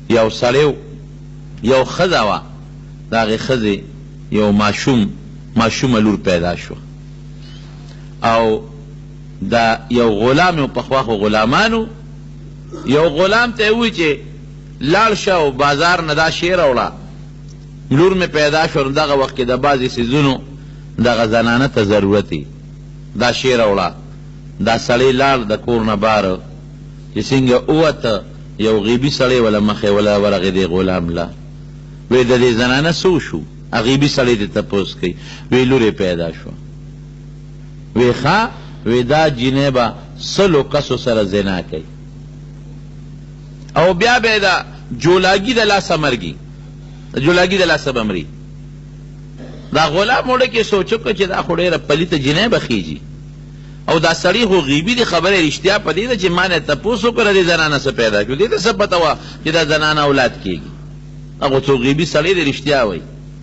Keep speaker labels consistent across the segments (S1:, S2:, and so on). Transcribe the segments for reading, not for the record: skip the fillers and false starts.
S1: یو سړی یو ښځه وه، د هغې ښځې یو ماشومه لور پیدا شوه، او دا یو غلام یو پخواخو غلامانو، یو غلام ته یې ووایي چې لاړ شه او بازار نه دا شی راوړه، لور مې پیدا شوه. نو دغه وخت کې د بعضې څیزونو دغه زنانه ته ضرورت وي، دا شی راوړه. دا سړی لاړ د کور نه باره، چې څنګه ووته یو غیبي سړی وله مخې وله ورغې دې غلام له، وی د دې زنانه څه شو؟ غیبي سړی دې تپوس کوي، وی لور پیدا شوه. وی ښه، وی دا جینۍ به 100 کسو سره زنا کوي او بیا به دا جولاګي د لاسه مرګي، جولاګي د لاسه به مري. دا غلام وړه کې سوچو که چې دا خو ډېره پلیته جینۍ به خیږي، او دا سړی خو غیبي دی، خبره رښتیا په دې ده چې ما نه تپوس وکړه دې زنانه څه پیدا کړو، دې ته څه پته وه چې دا زنانه اولاد کېږي. هغه څو غیبي سړی دی رښتیا وایي،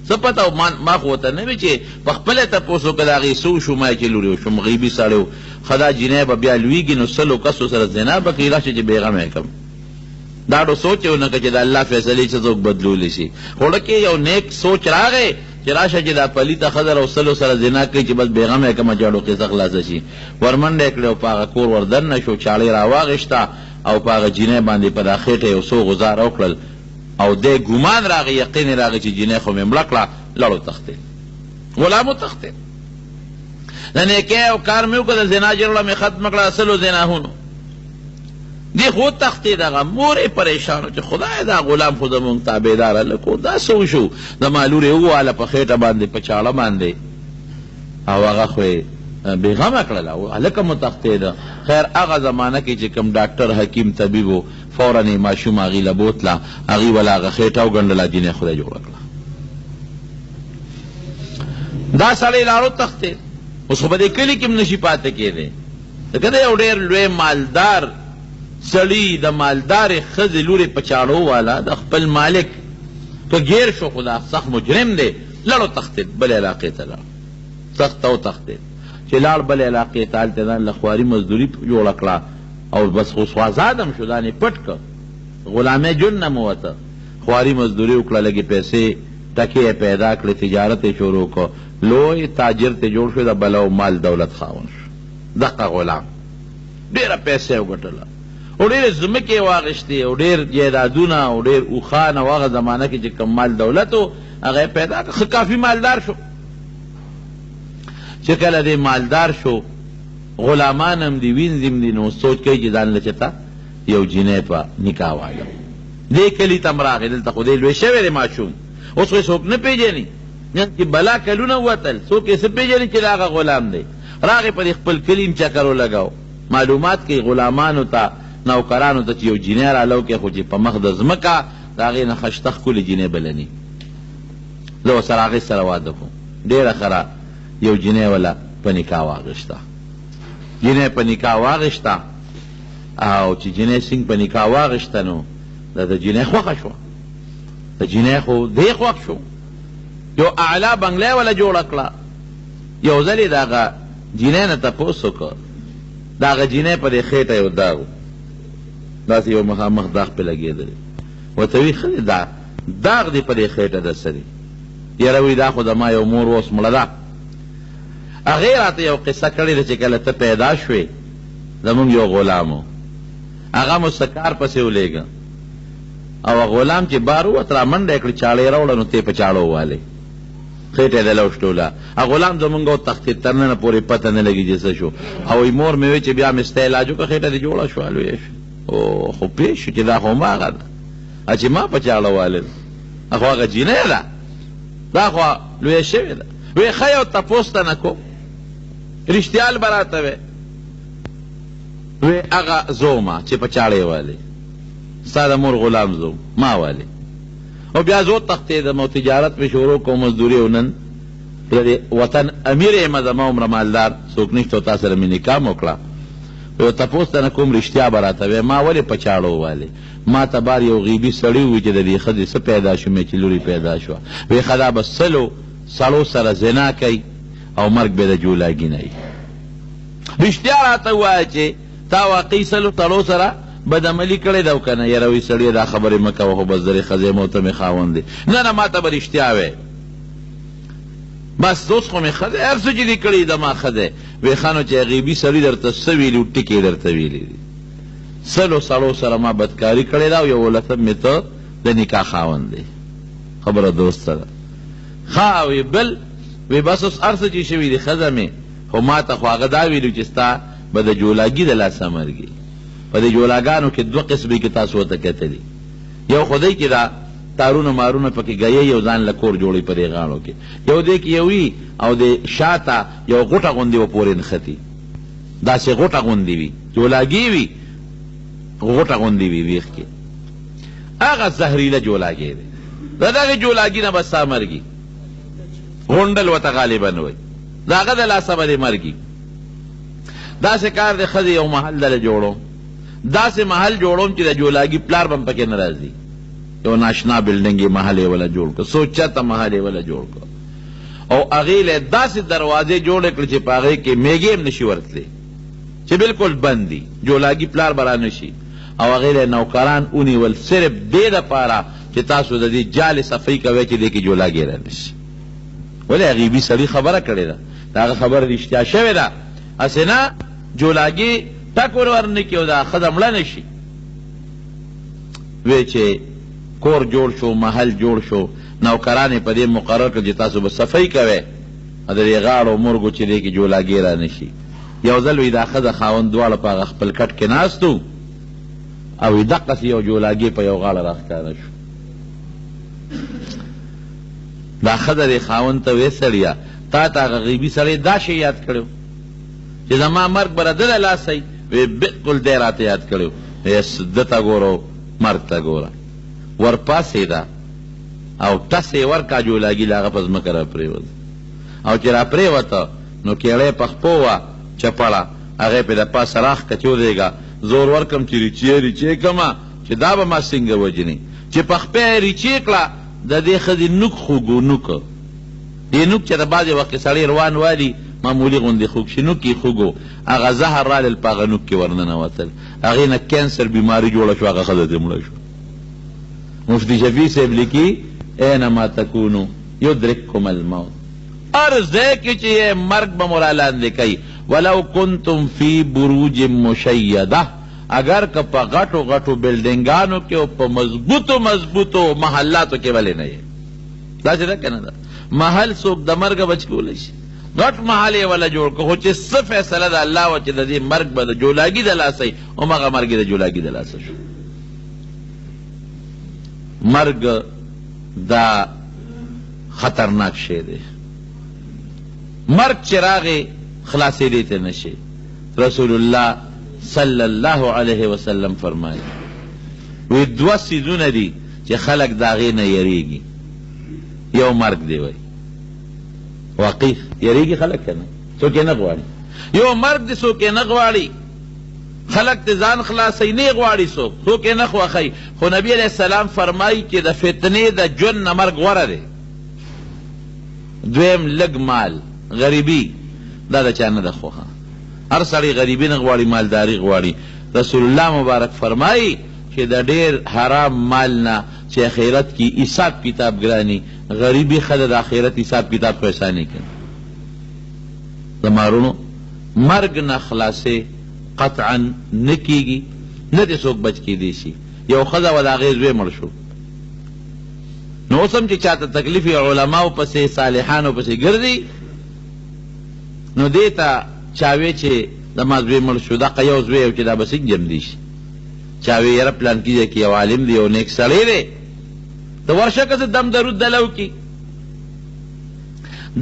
S1: څه پته ما خو ورته نه وي چې په خپله تپوس وکړه د هغې څه وشو، ما چې لورې وشوم غیبي سړی و. ښه دا جینۍ به بیا لویږي نو 100 کسو سره زنا به کوي، راشه چې بېغمه یې کړم. دا ډو سوچ یې ونه کړه چې د الله فیصلې چې څوک بدلولی شي. خو ډکې یو نیک سوچ راغی چې راشه چې دا پلیته ښځه او 100 سره زنا کوي چې بس بېغمه یې کړمه، جاړو قصه خلاصه شي. ورمنډه یې کړې او په هغه کور وردننه شو، چاړې راواغېشته او په هغه جینۍ باندې په دا خېټه یو څو غزار وکړل، او دی ګمان راغی، یقین یې راغی چې جینۍ خو مې مړه کړه. لړ وتښتېد، غلام وتښتېد. د نیکۍ او کار مې وکړه، د زنا جرړه مې ختمه کړه، 100 زناهونو. دی خو تختې دغه مور یې پریشان و چې خدای دا غلام خو زمونږ تابعدار هلک و، دا څه وشو؟ زما لور یې وواله په خېټه باندې په چاړه باندې، او هغه خو یې بېغمه کړله، هلکه مو تختېده. خیر هغه زمانه کې چې کوم ډاکټر حکیم طبیب و، فوراً یې ماشوم هغې له بوتله، هغې وله هغه خېټه وګنډله، جینۍ خدای جوړه کړه. دا سړی لاړ وتښتېد، اوس خو په دې کلي کې هم نشي پاتې کېدی، ځکه دی یو ډېر لوی مالدار سړي، د مالدارې ښځې لورې په چاړو والا، د خپل مالک که ګیر شو، خو دا سخت مجرم دی. لړ وتښتېد، بلې علاقې ته لاړ، سخته وتښتېد. چې لاړ بلې علاقې ته، هلته ځان له خواري مزدوري جوړه کړه، او بس خو آزاد هم شو، ځان یې پټ کړ، غلامۍ جون نه موته، خواري مزدوري وکړه، لږې پیسې ټکې یې پیدا کړې، تجارت یې شروع کړ، لوی تاجر ته جوړ شو، د بله او مال دولت خاوند شو. دقه غلام ډېره پیسې یې وګټله، او ډېرې ځمکې یې واخېستې، او ډېر جایدادونه، او ډېر اوښان، او هغه زمانه کې چې کوم مال دولت و هغه یې پیدا کړ. ښه کافي مالدار شو. چې کله دې مالدار شو، غلامان هم دي، وینځ هم دي، نو سوچ کوي چې ځان له چېرته یو جینۍ په نکاح واړم. دې کلي ته م راغی، دلته خو دی لوی شوی دی ماشوم، اوس خو یې څوک نه پېژني، چې بلا کلونه ووتل، څوک یې څه پېژني چې د هغه غلام دی. راغی په دې خپل کلي م چکر ولګاو، معلومات کوي غلامانو ته، نوکرانو ته چې یو جینۍ رالو کې، خو چې په مخ د ځمکه د هغې نه ښایسته ښکلې جینۍ بلني. زه ورسره هغې سره واده کوم، ډېره ښه یو جینۍ وله په نکاح واغېشته. جینۍ په نکاح واغېشته، او چې جینۍ څنګه په نکاح واغېشته، نو د جینۍ خوښه شوه، د جینۍ خو دی خوښ شو. یو اعلی بنګلی وله جوړه کړه. یو ځل یې د هغه جینۍ نه تپوس وکړ، د هغه جینۍ په دې خېټه یو داغ و، داسې یو مخامخ داغ پې لګېدلی. ورته وایي ښه دی، دا داغ دی په دې خېټه د څه دی؟ یاره وایي دا خو زما یو مور اوس مړه ده. هغې راته یو قصه کړې ده چې کله ته پیدا شوې، زمونږ یو غلام و، هغه مو څه کار پسې ولېږه، او غلام چې بار ووت، را منډه یې کړې، چاړې راوړه، نو ته یې په چاړو والې، خېټه یې دله وشټوله. غلام زمونږ وتښتېد، تر ننه پورې پته نه لګي چې څه شو. او مور مې وایي چې بیا مې ستا علاج وکړه، خېټه دې جوړه شوه، لویه شوه. او خو پېښ شو چې دا خو هماغه ده چې ما په چاړه والې، خو هغه جینۍ ده، دا خو لویه شوې ده. وایي ښه یو تپوس ته نه کوم، رښتیا به راته وی. وی هغه زومه چې په چاړه یې والې، ستا د مور غلام زوم ما والې. او بیا زه وتښتېدم او تجارت مې شروع کړو، مزدوري. او نن د وطن امیر یم، زما عمره مالدار څوک نشته، او تا سره مې نکاح م وکړه. یو تپوس ته نه کوم، رښتیا به راته وی، ما ولې په چاړو والې؟ ما ته بار یو غیبي سړي ووایي چې د دې ښځې څه پیدا شو، مې چې لورې پیدا شوه. وی ښه دا به 100 سړو سره زنا کوي، او مرګ به د جولاګي نه وي. رښتیا راته ووایه چې تا واقعي 100 سړو سره بدعملي کړې ده او که نه یاره وایي سړیه دا خبرې مه کوه خو بس درې ښځې مو ته مې خاوند دی نه ما ته به رښتیا وی بس دوست خو مې ښه دی هر څه چې دې کړي زما ښه دی وی ښه نو چې غیبي سړي درته څه ویلي و ټکې درته ویلي دي سلو سړو سره ما بدکاري کړې ده او یو ولسم مې ته د نکاح خاوند دی خبره دوست سره ښه وی بل وی بس اوس هر څه چې شوي دي ښځه مې خو ما ته خو هغه دا ویلو چې ستا به د جولاګي د لاسه مرګي په دې جولاګانو کې دوه قسمې کې تاسو ورته کتلي یو خدای کې دا تارونه مارونه پکې ګیی یو ځان له کور جوړوي په دې غاړو کې یو دې کې یو وي او د شاته یو غوټه غوندې به پورې نښتي داسې غوټه غوندې وي جولاګي وي غوټه غوندې وي ویښ کې هغه زهریله جولاګي دی د دغې جولاګي نه به ستا مرګي غونډل ورته غالبا وایي د هغه د لاسه به دې مرګي داسې کار د ښځې یو محل دله جوړوم داسې محل جوړوم چې د جولاګي پلار به هم پکې نه راځي یو ناشنا بلډنګ یې محل یې وله جوړ کړه سوچته محل یې وله جوړ کړه او هغې له داسې دروازې جوړې کړې چې په هغې کې میږې هم نشي ورتلی چې بلکل بند دي جولاګي پلار به را نشي او هغې له نوکران ونیول صرف دې دپاره چې تاسو د دې جالې صفۍ کوئ چې دې کې جولاګي را نشي ولې غیبي سړي خبره کړې ده د هغه خبره رښتیا شوې ده هسې نه جولاګي ټک ور ورنکړي او دا ښځه مړه نه شي وی چې کور جوړ شو محل جوړ شو نوکران یې په دې مقرر کړ چې تاسو به صفۍ کوئ د دې غاړو مرګو چې دې کې جولاګي را نه شي یو ځل وی دا ښځه خاوند دواړه په هغه خپل کټ کې ناست و او وی دقسې یو جولاګي په یو غاړه راښکاره شو دا ښځه دې خاوند ته وی سړیه تا ته هغه غیبي سړی دا شی یاد کړی چې زما مرګ به د ده د لاسه وی بلکل دی راته یاد کړی ده ته ګوره مرګ ته ګوره ورپاسېده او ټس یې ورکا جولاګي له هغه په ځمکه را پرېوت او چې را پرېوته نو کیړی په خپو وه چپړه هغې پې د پاسه راښکه چې ودرېږه زور ورکړم چې ریچې کړمه چې دا به ما څنګه وجني چې په خپه یې ریچې کړه د دې ښځې نوک خوږو نوک دې نوک چې د بعضې وخت کې سړی روان والي معمولي غوندې خوږ شي نوک یې خوږو هغه زهر رالل په هغه نوک کې ورننوتل هغې نه کینسر بیماري جوړه شو هغه ښځه دې مړه شو مفتی شفیع صاحب لیکي اینما تکونو یدرککم الموت هر ځای کې چې یې مرګ به مو رالاندې کوي ولو کنتم فی بروج مشیده اگر که په غټو غټو بلډنګانو کې او په مضبوطو محلاتو کې ولې نه یې داسې ده که نه ده محل څوک د مرګه بچ کولی شي غټ محل یې وله جوړ کړو خو چې څه فیصله د الله وه چې د دې مرګ به د جولاګي د لاسه وي همغه مرګ یې د جولاګي د لاسه شو مرګ دا خطرناک شی دی مرګ چې راغې خلاصېدی ته نشي رسول الله صلی الله علیه وسلم فرمایي وی دوه څیزونه دي چې خلک د هغې نه یریږي یو مرګ دی وی واقع یریږي خلک که نه څوک یې نه غواړي یو مرګ دی څوک یې نه غواړي خلق ته ځان خلاصوي نه یې غواړي څوک یې نه خوښوي خو نبي علیه السلام فرمایي چې د فتنې د ژوند نه مرګ غوره دی دویم لږ مال غریبي دا د چا نه ده خوښه هر سړی غریبي نه غواړي مالداري غواړي رسول الله مبارک فرمایي چې د ډېر حرام مال نه چې آخرت کې حساب کتاب ګراني غریبي ښه د آخرت حساب کتاب په اسانۍ کوي د مارونو مرګ نه خلاصې قطعا نه کیږي نه دې څوک بچ کیدی شي یو ښځه وه د هغې زوی مړ شو نو اوس هم چې چاته تکلیف یې علماو پسې صالحانو پسې ګرځي نو دې ته چا وی چې زما زوی مړ شو دقه یو زوی چې دا به څنګه جمدي شي چا وی یاره پلانکي ځای کې یو عالم دی یو نیک سړی دی ته ورشه که څه دم درود دله وکړي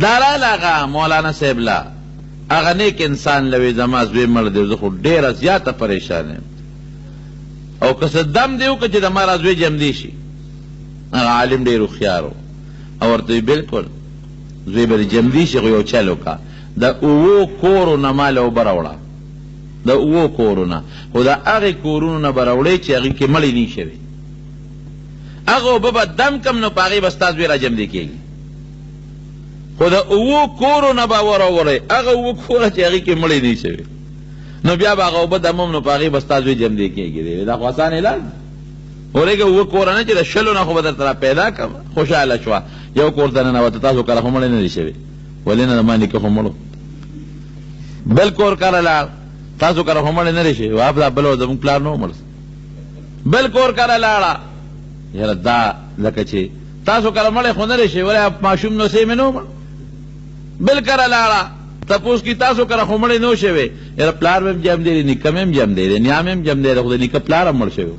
S1: دا راله هغه مولانا صاحب له هغه نیک انسان لوی زما زوی مړ دی زه خو ډېره زیاته پریشان یم او که څه دم دی وکړه چې د ما را زوی جمدي شي هغه عالم ډېر هوښیار و او ورته وی بلکل زوی به دې جمدي شي خو یو چل وکړه د اوو کورو نه مال اوبه راوړه د اوو کورو نه خو د هغې کورونو نه به راوړې چې هغې کې مړې نه شوې هغه اوبه به دم کم نو په هغې به ستا زوی را جمدي کېږي خو د اوو کورو نه به وراوړې هغه اوو کوره چې هغې کې مړې نه شوې نو بیا به هغه اوبه دمم نو په هغې به ستا زوی جمدې کېږي. دا خو اسان علاج ورېږه اووه کورنه چې د شلو نه خو به درته را پیدا کړم. خوشحاله شوه یو کور ته ننوته. تاسو کله خو مړی نه دي شوي؟ ولې نه؟ ما نیکه خو مړو. بل کور کله لاړ. تاسو کله خو مړی نه دي شوي؟ واب دا بل و زموږ پلار نه و مړ. بل کور کله لاړه. یاره دا لکه چې تاسو کله مړی خو نه دي شوي ولې ماشوم نو سې مې نه و مړ. بل کله لاړه تپوس کی تاسو کله خو مړی نه و شوی. یاره پلار مې هم جم دی نیکه مې هم جم دی نیا مې هم جم دی خو د نیکه پلار هم مړ شوی.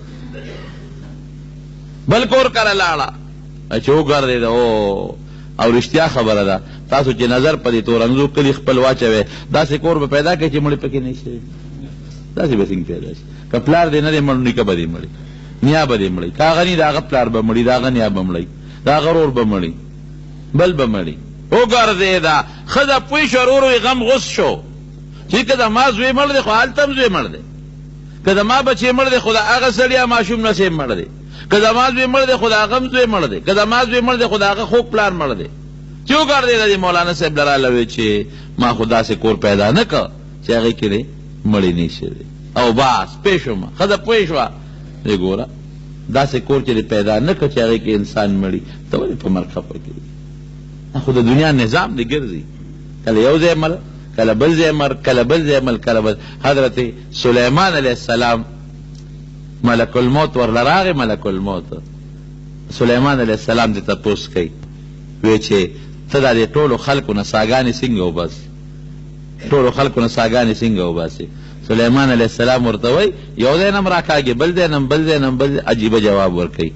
S1: بل کور کله لاړه چې وګرځېده او رښتیا خبره ده. تاسو چې نظر په دې تورنګزو کلي خپل واچوئ داسې کور به پیدا کړئ چې مړی پکې نه شي. داسې به څنګه پیدا شي؟ که پلار دې نه دی مړ نیکه به دې مړی نیا به دې مړی. که هغه نی د هغه پلار به مړي د هغه نیا به مړی د هغه ورور به مړی بل به مړی. وګرځېده ښځه پوه شوه ورور یې غم غوس شو چې که د ما زوی مړ دی خو هلته هم زوی مړ دی. که د ما بچی مړ دی خو د هغه سړي ماشوم نصیب مړ دی. که د ما زوی مړ دی خو د هغه هم زوی مړ دی. که د ما زوی مړ دی خو د هغه خوږ پلار مړ دی. چې وګرځېده دې مولانا صاحب لراله وی چې ما خو داسې کور پیدا نه کړ چې هغې کې دی مړی نه شوی. او بس پوه شومه ښځه پوه شوه دی ګوره داسې کور چې دی پیدا نه کړ چې هغې کې انسان مړي ته ولې په مرګ خفه کېږي؟ خو د دنیا نظام دی ګرځي کله یو ځای مړ کله بل ځای مړ کله بل ځای مړ کله بل. حضرت سلیمان علیه السلام ملک الموت ورله راغی. ملک الموت سلیمان علیه السلام دې تپوس کوي وی چې ته دا دې ټولو خلکو نه ساګانې څنګه وباسې ټولو خلکو نه ساګانې څنګه وباسې. سلیمان علیه السلام ورته وایي یو ځای نه م راکاږي بل ځای نه م بل ځای نه م بل عجیبه جواب ورکوي.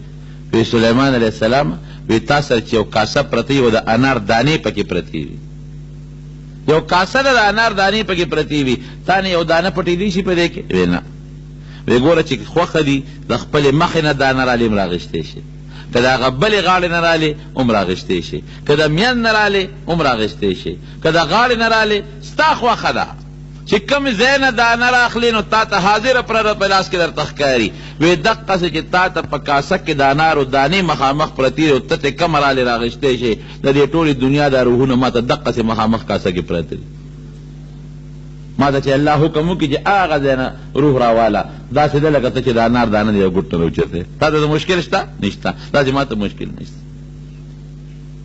S1: وی سلیمان علیه السلام وی تا سره چې یو کاسه پرته وي او د انار دانې پکې پرتې وي یو کاسه ده د انار دانې پکې پرتې وي تا نه یو دانه پټېدی شي په دې کې؟ وی نه. وی ګوره چې خوښه دي د خپلې مخې نه دانه رالې م راغېشتی شي که د هغه بلې غاړې نه رالې هم راغېشتی شي که د میند نه رالې هم راغېشتی شي که د غاړې نه رالې ستا خوښه ده چې کوم ځای نه دانه راخلې نو تا ته حاضره پرته په لاس کې درته ښکاري. وی دقسې چې تا ته په کاسه کې د انارو دانې مخامخ پرتې دي او ته ترې کومه رالې راغېشتی شي د دې ټولې دنیا دا روحونه ما ته دقسې مخامخ کاسه کې پرته دي. ما ته چې الله حکم وکړي چې هغه ځای نه روح راواله داسې ده لکه ته چې د انار دانه د یو ګوټ نه راوچتې. تا ته مشکل شته؟ نشته. داسې ما ته مشکل نشته.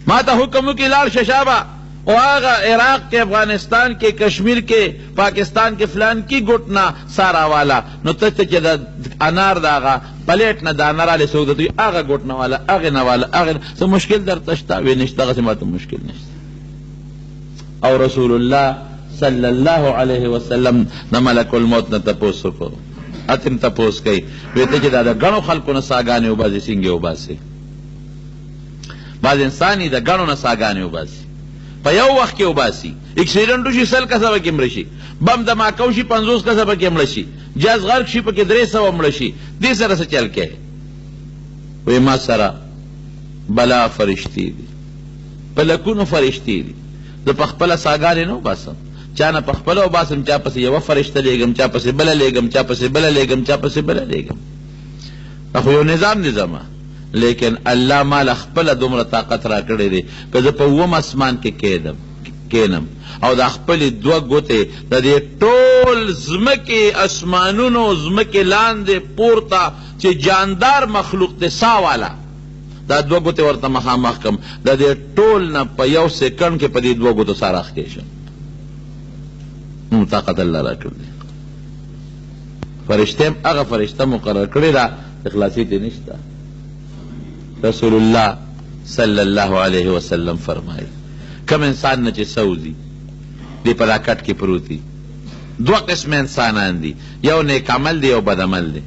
S1: ما ته حکم وکړي لاړ شه شابه او هغه عراق کې افغانستان کې کشمیر کې پاکستان کې فلان کې ګوټ نه سا راواله نو ته چې د انار د هغه پلیټ نه دانه رالې څوک درته وي هغه ګوټ نه واله هغې نه واله هغې څه مشکل درته شته؟ وی نشته. هغسې ما ته مشکل نشته. او رسول الله صلی الله علیه وسلم د ملک الموت نه تپوس وکړو. اتم تپوس کوي وی ته چې دا د ګڼو خلکو نه ساګانې وباسې څنګه وباسې؟ بعض انسان یې د ګڼو نه ساګانې وباسي په یو وخت کې وباسي. اکسیډنټ وشي 100 کسه پکې مړه شي بم دماکه وشي 50 کسه پکې مړه شي جاز غرق شي پکې 300 مړه شي. دې سره څه چل کوي؟ وی ما سره بلا فرشتې دي په لکونو فرشتې دي زه په خپله ساګانې نه وباسم چا نه په خپله وباسم چا پسې یوه فرشته لیږم چا پسې بله لیږم چا پسې بله لیږم چا پسې بله لیږم. دا خو یو نظام دی زما لیکن الله ماله خپله دومره طاقت را کړی دی که زه په اووم اسمان کې کینم او دا خپلې دوه ګوتې د دې ټول ځمکې اسمانونو ځمکې لاندې پورته چې جاندار مخلوق دی سا والا دا دوه ګوتې ورته مخامخ کړم د دې ټول نه په یو سیکنډ کې په دې دوه ګوتو سا راښکې شم. طاقت الله را کړی. فرشته هم هغه فرشته مقرر کړې ده اخلاصي ته نشته. رسول الله صلی الله علیه وسلم فرمایي کم انسان نه چې سوځي دی په دا کټ کې پروت دي دوه قسمه انسانان دي یو نیک عمل دی او بد عمل دی.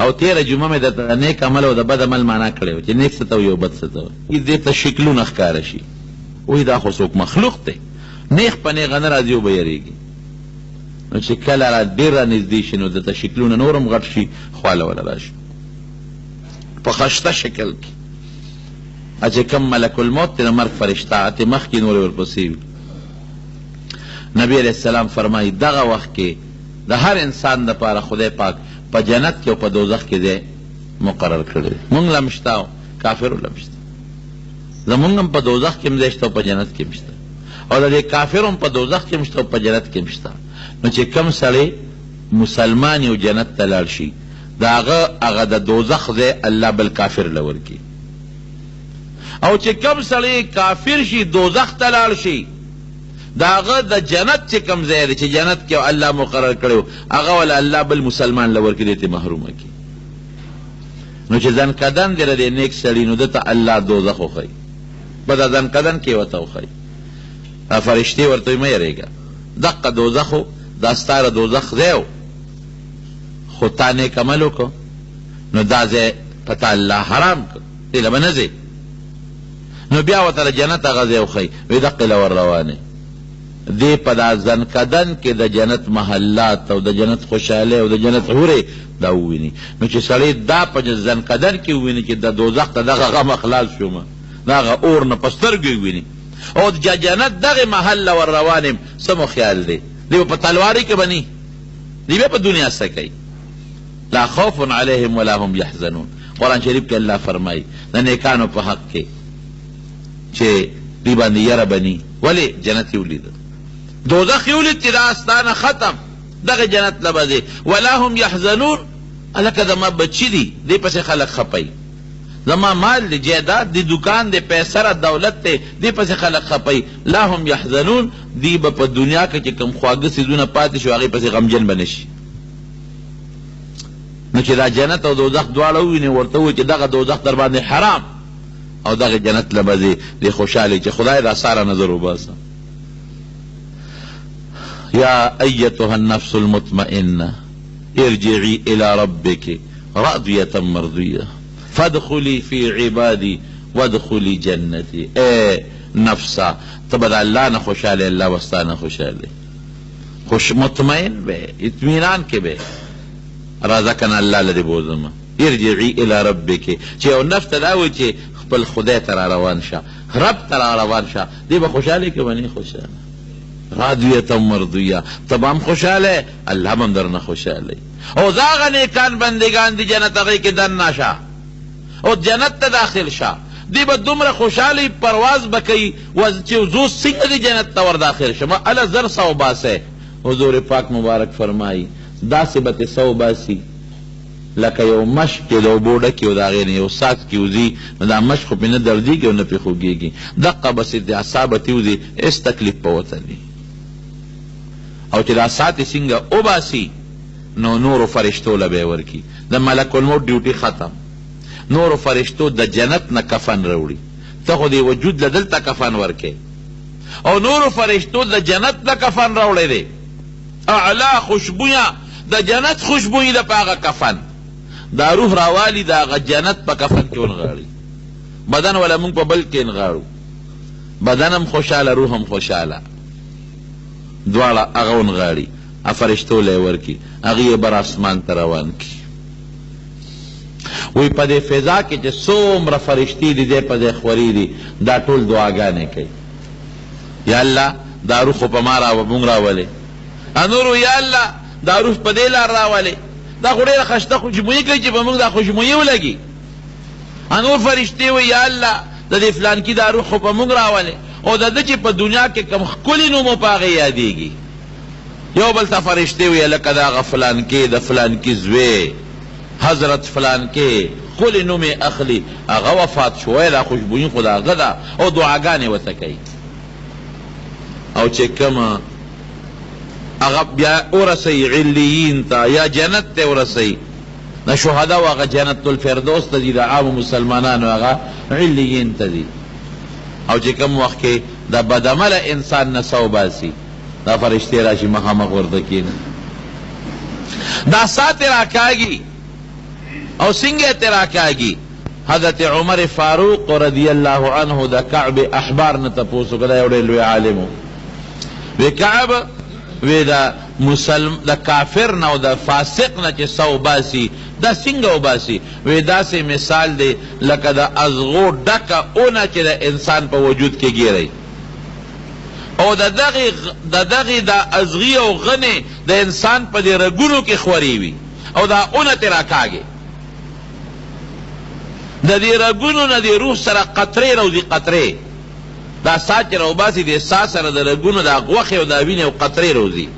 S1: او تیره جمعه مې د نیک عمل او د بد عمل معنا کړې وه چې نیک څه ته وي او بد څه ته وي. دې ته شکلونه ښکاره شي وایي دا خو څوک مخلوق دی نیغ په نیغه نه راځي او به یېرېږي نو چې کله را ډېر را نږدې شي نو دته شکلونه نور هم غټ شي خواله وله راشي په خشته شکل کې. چې کوم ملک الموت دی د مرګ فرشته اتې مخکې نورې ورپسې وي. نبی علیه السلام فرمایي دغه وخت کې د هر انسان دپاره خدای پاک په جنت کې او په دوزخ کې دی مقرر کړی دی. مونږ له هم شته او کافرو له هم شته. زمونږ هم په دوزخ کې هم ځای شته او په جنت کې هم شته او د دې کافرو هم په دوزخ کې هم شته او په جنت کې هم شته. نو چې کم سړی مسلمان یو جنت ته لاړ شي د هغه د دوزخ ځای الله بل کافر له ورکي، او چې کم سړی کافر شي دوزخ ته لاړ شي د هغه د جنت چې کم ځای دی چې جنت کې الله مقرر کړی هغه ولا الله بل مسلمان له ورکي دی ته محرومه کړي. نو چې ځان کدن دی د نیک سړي نو دته الله دوزخ وښیي، په دا ځان کدن کې ورته وښیي. فرشتې ورته مه یېرېږه، دقه دوزخ و دا ستا د دوزخ ځای و، خو تا نیک عمل وکړو نو دا ځای په تا الله حرام کړ، دې له به نه ځې. نو بیا ورته د جنت هغه ځای وښیي، وایي دقې له ور روانې دې په دا ځنکدن کې د جنت محلات او د جنت خوشحالۍ او د جنت حورې دا وویني. نو چې سړی دا په ځنکدن کې وویني چې د دوزخ ته دغه غم خلاص شومه، د هغه اور نه په سترګو یې وویني او د جنت دغې محل له ور روان یم، څه مو خیال دی؟ دی به په تلوارۍ کې به نی، دی بیا په دنیا څه کوي؟ لا خوف علیهم ولا هم یحزنون. قرآن شریف کې الله فرمایي د نیکانو په حق کې چې دی باندې یره به نی. ولې؟ جنت یې ولیده، دوزخ یې ولید چې دا استانه ختم، دغه جنت له به ځې. ولا هم یحزنون، هلکه زما بچي دي دې پسې خلک خپوي، زما مال دی جیداد دی دکان دی پیسره دولت دی دې پسې خلک خپوي. لا هم یحزنون، دی به په دنیا کې چې کوم خواږه څیزونه پاتې شو هغې پسې غمجن به نه شي. نو چې دا جنت او دوزخ دواړه ووینې ورته ووایي چې دغه دوزخ در باندې حرام او دغه جنت له به ځې، دې خوشحالې چې خدای دا ساره نظر وباسه. یا ایتها النفس المطمئنه ارجعی الى ربک راضیة مرضیه فادخلی فی عبادی وادخلی جنتی. اے نفسا تب دا اللہ نہ خوشحالے اللہ وستا نہ خوشحالے، خوش مطمئن بے اطمینان کے بے رازقنا اللہ لدی بوزم. ارجعی الى ربک چی او نفس تداوی چی خپل خدای ترا روان شا، رب ترا روان شا، دی با خوشحالے کے بنی خوشحالے راضیة مرضیہ، تمام خوشحالے اللہ من در نہ خوشحالے. او داغ نیکان بندگان دی جنت اغی کے دن ناشا او جنت تا داخل شا، دی با دمر خوشحالی پرواز بکی وزو سنگ دی جنت تا ور داخل شا. ما علا زر سو باسے حضور پاک مبارک فرمائی دا سبت سو باسی لکه یو مشک کې د اوبو ډکې او د هغې نه یو ساک کې وځي نو دا مشک خو پې نه دردېږي او نه پې خوږېږي، دقه بسې د اعصابه تېوځي هېڅ تکلیف په وته نه او چې دا سات یې څنګه وباسي نو نورو فرشتو له به یې ورکي. د ملک الموت ډیوټي ختم، نورو فرشتو د جنت نه کفن راوړي، ته خو دې وجود له دلته کفن ورکې او نورو فرشتو د جنت نه کفن راوړی دی، اعلی خوشبویه د جنت خوشبویي ده په هغه کفن، دا روح راوالی دا هغه جنت په کفن کې ونغاړي. بدن ولا مونږ په بل کې نغاړو، بدن هم خوشحاله روح هم خوشحاله، دواړه هغه ونغاړي، فرشتو له یې ورکي، هغې یې بر اسمان ته روان کي. وی په دې فضا کې چې څومره فرشتي دي دی په دې خوري دي دا ټول دعاګانې کوي. یا الله دا روح خو په ما مونږ راولې، نورو یا الله دا روح په دې لار راولې، دا خو ډېره ښایسته خوشبویي کوي چې په موږ دا خوشبویي ولګي. نور فرشتې وایي یا الله د دې فلانکي دا روح خو په موږ راولې او د ده چې په دنیا کې کوم ښکلي نوم و په هغې یادېږي. یو بل ته فرشتې وایي لکه د هغه فلانکي د فلانکي زوی حضرت فلانکي ښکلي نوم یې اخلي، هغه وفات شوی، دا خوشبویي خو د هغه ده او دعاګانې ورته کوي. او چې کومه هغه بیا ورسوي علیین ته یا جنت ته ورسوي، د شهدا و هغه جنت الفردوس ته ځي، د عامو مسلمانانو هغه علیین ته ځي. او چې کوم وخت کې د بدعمله انسان نه سو باسي دا فرشتې راشي مخامخ ورته کښېني، دا سا ترې راکاږي او څنګه ترې راکاږي. حضرت عمر فاروق رضی الله عنه د کعب احبار نه تپوس وکړه، دا یو ډېر لوی عالم و. وی کعب وی د کافر نه او د فاسق نه چې سو باسي دا څنګه وباسي؟ وی داسې مثال دی لکه د ازغو ډکه اونه چې د انسان په وجود کې ګیری او د دغې د ازغي او غنې د انسان په دې رګونو کې خورې وي او دا اونه ترې راکاږي، د دې رګونو نه د روح سره قطرې روځي، قطرې دا سا چې راوباسي د سا سره د رګونو د غوښې او د وینې او قطرې روځي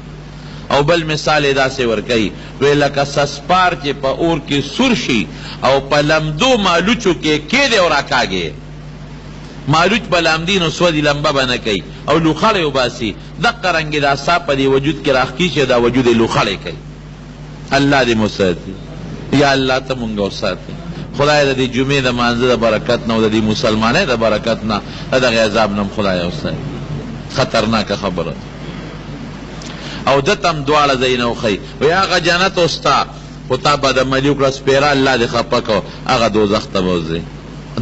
S1: او بل مثال داسې ورکوي وی لکه سسپار چې په اور کې سور شي او په لمدو مالوچو کې کیدې او راکاږي مالوچ په لامدي نو سودي لمبه به نه کوي او لوخړې وباسي دقه رنګې دا سا په دې وجود کې راخکېږي دا وجود یې لوخړې کوي الله دې مو ساتي یا الله ته مونږ وساتي خدای د دې جمعې د مانځه د برکت نه او د دې مسلمانۍ د برکت نه د دغې عذاب نه خدای وساتي خطرناکه خبره او دتم دواړه ځایونه وښیي وایي هغه جنت وستا خو تا بدعملي وکړه سپېره الله دې خفه کړو هغه دوزخ ته به وځې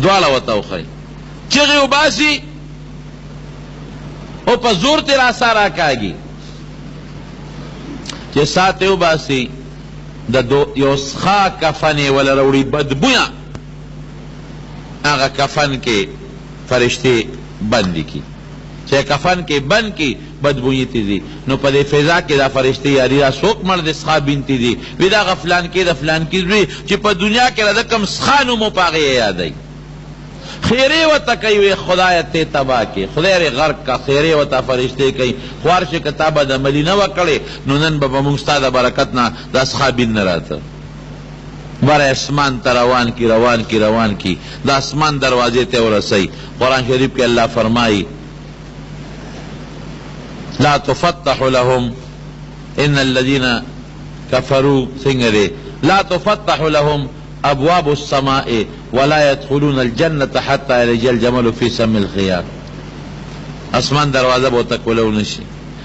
S1: دواړه ورته وښیي چغې وباسي او په زور ترې راسا راکاږي چې سا ترې وباسي د یو څښا کفن یې وله راوړي بدبویه هغه کفن کې فرشتې بندې کړي چې کفن کې بند کی بدبوئی تی دی نو په دې فضا کې دا فرشتې یاري دا څوک مرد څښا بینتی دی وی دا غفلان کې د فلان کې زوی چې په دنیا کې را د کم څښا نوم په هغې یادوي خیرې ورته کوي وی خدایه ته تباه کې خدای یې غرق کا خیرې ورته فرشتې کوي خو هر شي که تا بدعملي نه وه کړې نو نن به موږ ستا د برکت نه دا څښا بین نه راته بره اسمان ته روان کی روان کی روان کی د اسمان دروازې ته ورسوي قرآن شریف کې الله فرمایي لا تفتح لهم ان الذين كفروا سنگرے لا تفتح لهم ابواب السماء ولا يدخلون الجنة حتى يلج الجمل في سم الخياط اسمان دروازه بوته کولو نشي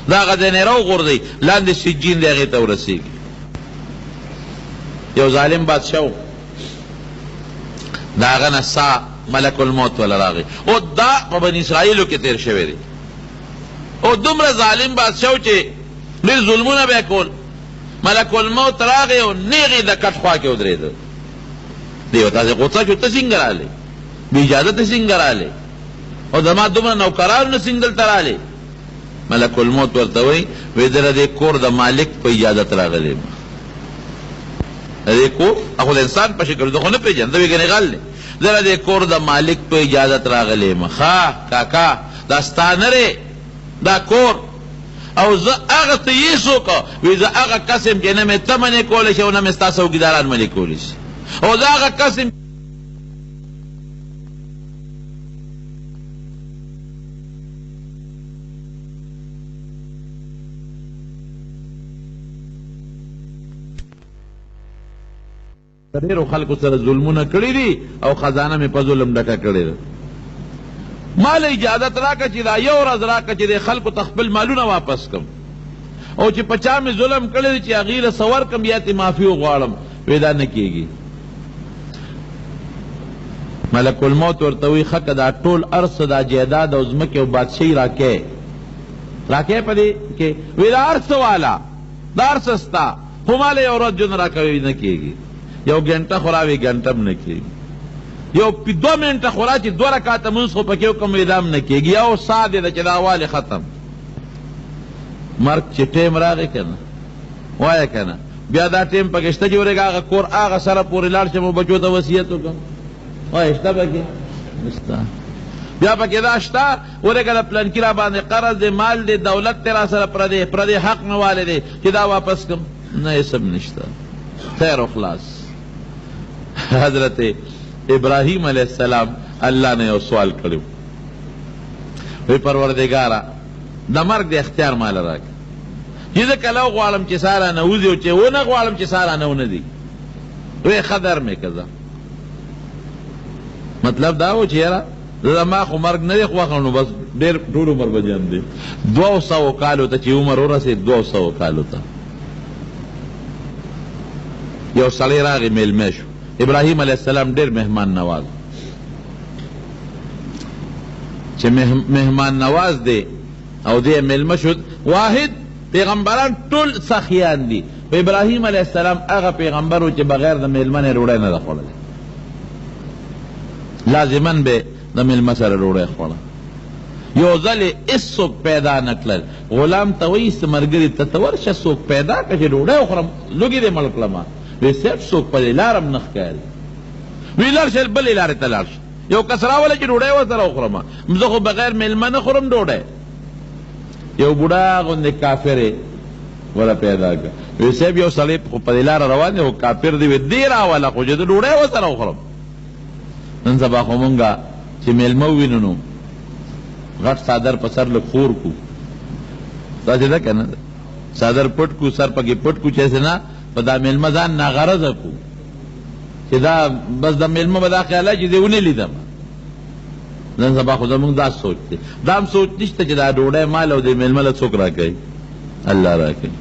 S1: دا غدنه رو غردي لاندې سجین دغه ته ورسیږي یو ظالم بادشاہ دا غنه سا ملک الموت ولا راغی او دا په بنی اسرائیلو کې تیر شوی دی او دومره ظالم بادشاہ چې ډېر ظلمونه به کول ملک الموت راغی او نیغې د کټ خوا کې ودرېده دی ورته داسې غوسه شو ته څنګه رالې بې اجازه ته څنګه رالې او زما دومره نوکرانو نه څنګه دلته رالې ملک الموت ورته وایي وایي زه د دې کور د مالک په اجازت راغلی یم د دې کور هغه د انسان په شکل زه خو نه پېژنم زه وایي ګنې غل دی زه د دې کور د مالک په اجازت راغلی یم ښه کاکا دا ستا نه دی دا کور او زه هغه ته یې څوک وایي زه هغه کس یم چې نه مې ته منې کولی شي او نه مې ستا څوکیداران منې کولی شي او زه هغه کس یم ډېرو خلکو سره ظلمونه کړي دي او خزانه مې په ظلم ډکه کړې ده مال اجازت راکړه چې دا یو ورځ راکړه چې د خلکو ته خپل مالونه واپس کړم او چې په چا مې ظلم کړی دی چې هغې له څه ورکړم یا ترې معافي وغواړم وایي دا نه کېږي ملک الموت ورته وایي ښه که دا ټول ارڅ دا جایداد او ځمکې او بادشاهي راکې په دې کې وایي دا هر څه والا دا هر څه ستا خو ما له یو ورځ جون راکوي نه کېږي یو ګنټه خورا وی ګنټه هم نه کېږي یو 2 منټه خورا چې 2 رکعاته مونځ خو پکې وکړم وی دا هم نه کېږي یو سا دی ده چې دا والې ختم مرګ چې ټیم راغی که نه وایه که نه بیا دا ټیم پکې شته چې ورېږه هغه کور هغه سره پورې لاړ شم او بچو ته وصیت وکړم وایه شته پکې نشته بیا پکې دا شته ورېږه د پلنکي را باندې قرض دی مال دی دولت دی را سره پردی حق نه والی دی چې دا واپس کړم نه یې سب نشته خیر و خلاص حضرت ابراہیم علیہ السلام اللہ نے یو سوال کړو وی پروردگارا د مرګ د اختیار مال راکړه چې زه کله غواړم چې ساره نه وځي او چې ونه غواړم چې ساره نه ونه ځي وی خدر مې کړه مطلب دا و چې یاره زما خو مرګ نه دی خو نو بس ډېر ټول عمر به جام دی 200 کالو ته چې عمر ورسېد 200 کالو ته یو سړی راغی میلمه شو ابراهیم علیه السلام ډېر مهمان نواز چې مهمان نواز دی او دی میلمه شد واحد پیغمبران ټول سخیان دي په ابراهیم علیه السلام هغه پیغمبر و چې بغیر د میلمه نه ډوډۍ نه ده خوړلی لازمن به د میلمه سره ډوډۍ خوړه یو ځل یې هېڅوک پیدا نه کړل غلام ته وایي ملګري ته ورشه څوک پیدا کړه چې ډوډۍ وخورم لوږې دې مړ کړمه وی صرف څوک په دې لاره هم نه ښکاري وی لاړ شه بلې لارې ته لاړ شه یو کس راوله چې ډوډۍ ورسره وخورم زه خو بغیر میلمه نه خورم ډوډۍ یو بوډا غوندې کافر ولا پیدا کړ. وی صاحب یو سړی خو په دې لاره روان دی او کافر دی، وی دې راوله خو چې د ډوډۍ ورسره وخورم. نن سبا خو مونږه چې میلمه ووینو نو غټ څادر په سر لږ خور کو، داسې ده که نه؟ څادر پټ کو، سر پکې پټ کو، چې نه په دا میلمه ځان ناغرضه کو چې دا بس د میلمه به دا خیال چې دې ونه لیدم. نن سبا خو زمونږ دا سوچ دی. دا هم سوچ نشته چې دا ډوډۍ مال او د میلمه له څوک را کوي؟ الله را کوي.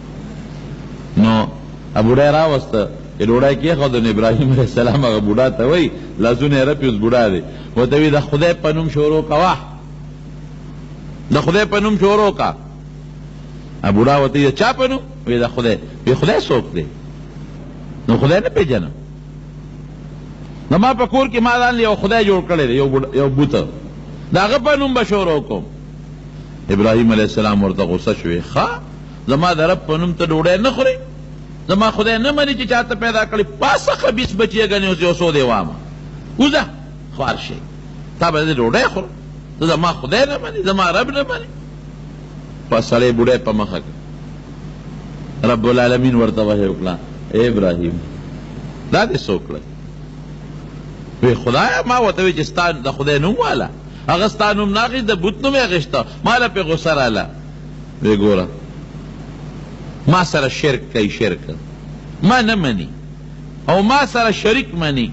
S1: نو بوډۍ راوسته چې ډوډۍ کېښوده، نو ابراهیم علیه السلام هغه بوډا ته وایي، لاسونه یې رپي، اوس بوډا دی، ورته وایي د خدای په نوم شروع کوه، د خدای په نوم شروع کا. بوډا ورته وایي د چا په نوم؟ وایي د خدای. وایي خدای څوک دی؟ نو خدای نه پېژنم، نو ما په کور کې ما ځان یو خدای جوړ کړی دی، یو بوته، د هغه په نوم به شروع کوم. ابراهیم علیه السلام ورته غصه شوې، ښه زما د رب په نوم ته ډوډۍ نه خورې؟ زما خدای نه مني چې چاته پیدا کړي؟ پاسه خبیث بچی ګنې اوس یو څو دی وامه، وځه خوار شي، تا به زه ډوډۍ خورم؟ ته زما خدای نه مني، زما رب نه مني. په سړی بوډۍ په مخه کړ. رب العالمین ورته وحی وکړه، ای ابراهیم دا دې څه وکړل؟ وی خدایا ما ورته وی چې ستا د خدای نوم واله، هغه ستا نوم نه اخېست، د بت نوم یې اخېسته، ما له پې غصه راله. وی ګوره ما سره شرک کوي، شرک ما نه مني او ما سره شریک مني،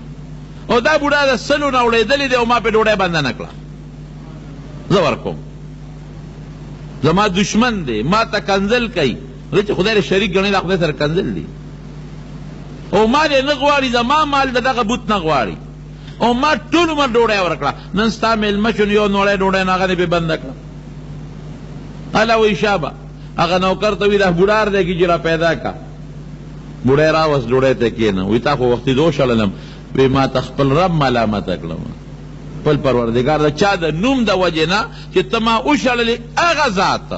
S1: او دا بوډا د سلو نه اړېدلی دی او ما پې ډوډۍ بنده نه کړه، زه ورکوم. زما دشمن دی، ما ته کنځل کوي، زه چې خدای شریک ګڼي دا خدای سره کنځل دی، او مال یې نه غواړي، زما مال د دغه بوت نه غواړي، او ما ټول عمر ډوډۍ ورکړه، نن ستا میلمه شو یو نوړی ډوډۍ نه هغه دې پې بنده کړه. هله وایي شابه. هغه نوکر ته وي دا بوډار دی که چې را پیدا کا. بوډۍ راوست ډوډۍ ته کېنه، وایي تا خو وختي دو شړلم. وی ما ته خپل رب ملامته کړم، خپل پروردګار د چا د نوم د وجې نه چې ته ما وشړلې هغه ذات،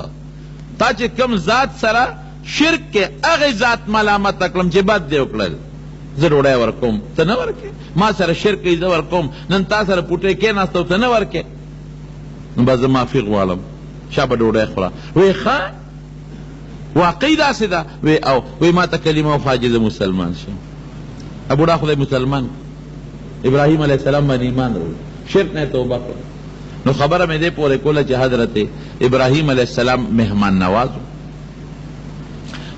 S1: تا چې کوم ذات سره شرک کې هغې ذات ملامته کړم چې بد دې وکړل، زه ډوډۍ ورکوم ته نه ورکې، ما سره شرک کوي زه ورکوم، نن تا سره پوټی کېناست او ته نه ورکې، نو به زه معافي غواړم، شابه ډوډۍ خوره. وی ښه واقعي داسې ده؟ وی او وی ما ته کلمه وخوا چې زه مسلمان شم. بوډا خدای مسلمان، ابراهیم علیه السلام باندې ایمان راوړ، شرک نه توبه کړ. نو خبره مې دې پورې کوله چې حضرت ابراهیم علیه السلام مهمان نواز و.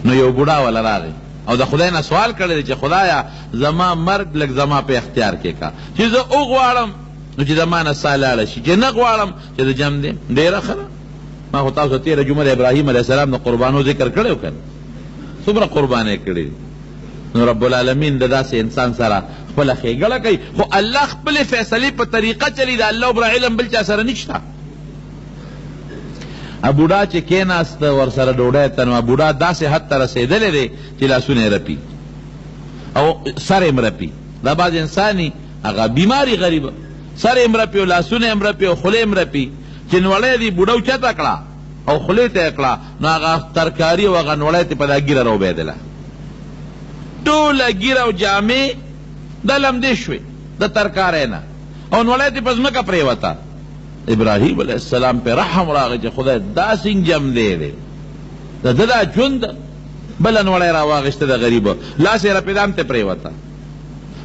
S1: نو یو بوډا ولا راغی او د خدای نه سوال کړی چې خدایا زما مرګ لږ زما په اختیار کې کا، چې زه وغواړم نو چې زما نه ساه لاړه شي، چې نه غواړم چې زه جم دیم. ډېره ښه ده. ما خو تاسو تېره جمعه د ابراهیم علیه السلام د قربانو ذکر کړی و که نه؟ څومره قربانۍ کړي. نو رب العالمین د داسې انسان سره خپله ښېګړه کوي، خو الله خپلې فیصلې په طریقه چلی، د الله بره علم بل چا سره نشته. بوډا چې کېناست ورسره ډوډۍ ته، نو بوډا داسې حد ته رسېدلی دی چې لاسونه یې رپي او سر یې مرپي. دا بعض انساني هغه بیماري غریبه، سر یې مرپي او لاسونه یې مرپي او خوله یې مرپي، چې نوړی دی بوډا اوچته کړه او خولې ته یې کړه، نو هغه ترکاري او هغه نوړی ته په دا ږیره راوبیدله، ټوله ږیره او جامې د لمدې شوې د ترکارۍ نه، او نوړی ته په ځمکه پرېوته. ابراهیم علیه السلام پې رحم راغی چې خدای دا څنګه جم دی د ده دا ژوند بله نوړی راواغېسته د غریبه، لاس یې رپېدام ته پرېوته،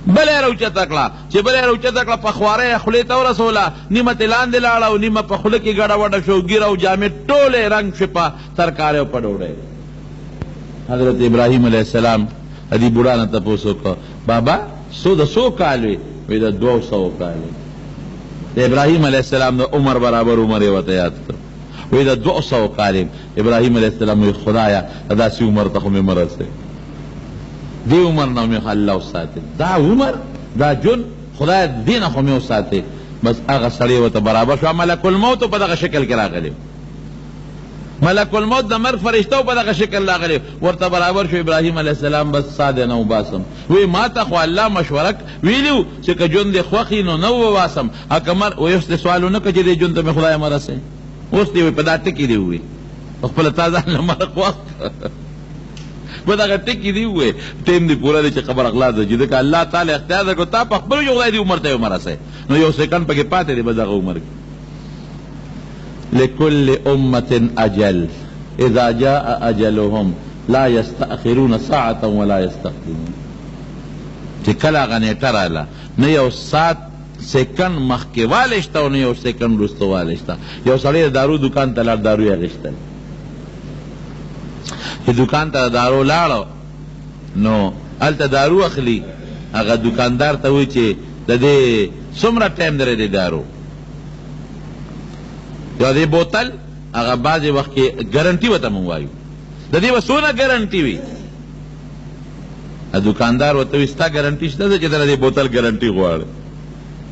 S1: بله یې راوچته کړه، چې بله یې راوچته کړه په خواره یې خولې ته ورسوله، نیمه ترې لاندې لاړه او نیمه په خوله کې ګډه وډه شو، ږیره او جامې ټولې رنګ شوې په ترکارۍ او په ډوډۍ. حضرت ابراهیم علیه السلام دې بوډا نه تپوس وکړه، بابا د څو کال وي؟ وایي د 200 کال. د ابراهیم علیه السلام د عمر برابر عمر یې ورته یاد کړ، وایي د 200 کال. ابراهیم علیه السلام وایي خدایا داسې عمر ته خو مې مه رسوي، دې عمر نه مې الله وساتې، دا عمر دا جون خدای دې نه خو مې وساتې. بس هغه سړی ورته برابر شو. ملک الموت په دغه شکل کې راغلی، ملک الموت د مرګ فرشته په دغه شکل راغلی، ورته برابر شو. ابراهیم علیه السلام بس ساه دې نه وباسم، وی ما ته خو الله مشوره ویلي چې که ژوند دې خوښ وي نو نه وباسم، وی اوس دې سوال ونه کړه چې دې ژوند ته مې خدای مه رسوي، اوس دې په دا ټکي دې ووایي، خپله تا ځان له مرګ خوښ په دغه ټکي دې ووایي، ټیم دې پوره دی چې خبر اغلا ده چې ځکه الله تعالی اختیار درکړو تا په خپلو چې خدای دې عمر ته یې ونه رسوي، نو یو سیکنډ پکې پاتې دی بس دغه عمر کې. لكل أمة أجل إذا جاء أجلهم لا یستأخرون ساعتا ولا یستقدمون چې کله هغه نیټه راله نه یو ساعت سیکنډ مخکې والی شته او نه یو سیکنډ وروسته والی شته. یو سړی د دارو دکان ته لاړ، دارو یې اخېستل. چې دکان ته دارو لاړو نو هلته دارو اخلي، هغه دکاندار ته وایي چې د دې څومره ټایم دی د دارو یو دې بوتل هغه بعضې وخت کې ګرنټي ورته مونږ وایو، د دې به څونه ګرنټي وي؟ دکاندار ورته وایي ستا ګرنټي شته ده چې ته د دې بوتل ګرنټي غواړې؟